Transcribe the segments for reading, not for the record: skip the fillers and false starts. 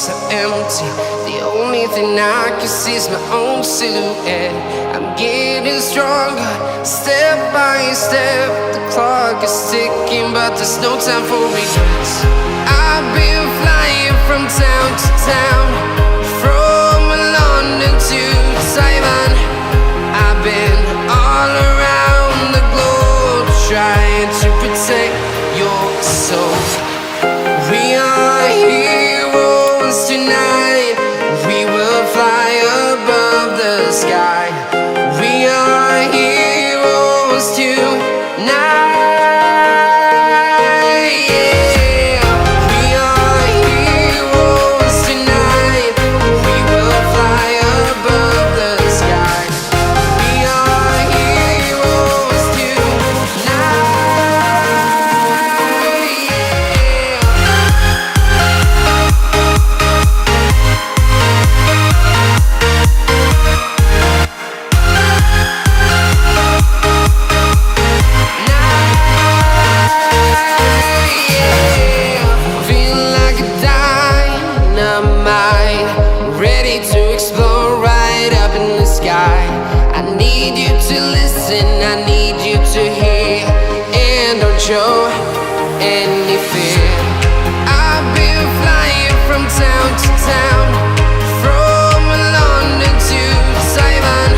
so empty. The only thing I can see is my own silhouette. I'm getting stronger, step by step. The clock is ticking, but there's no time for regrets. I've been flying from town to town, from London to Taiwan. I've been all around the globe, trying to protect your soul. We are heroes tonight. We will fly above the sky. We are heroes tonight. Yeah. We are heroes tonight. We will fly above the sky. We are heroes to explore right up in the sky. I need you to listen, I need you to hear, and don't show any fear. I've been flying from town to town, from London to Taiwan.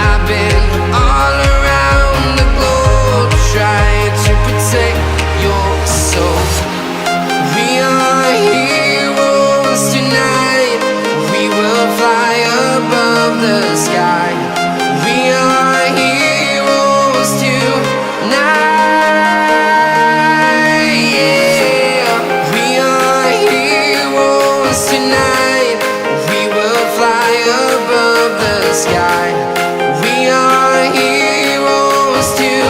I've been all around the globe, trying to protect your soul. We are heroes tonight. We will fly above the sky. We are heroes tonight. Yeah. We are heroes tonight. We will fly above the sky. We are heroes tonight.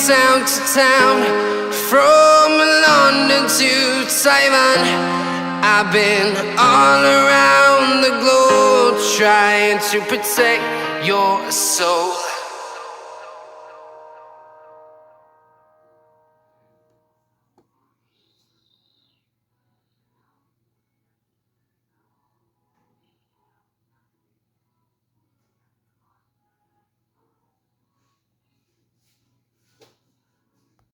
Town to town, from London to Taiwan. I've been all around the globe, trying to protect your soul.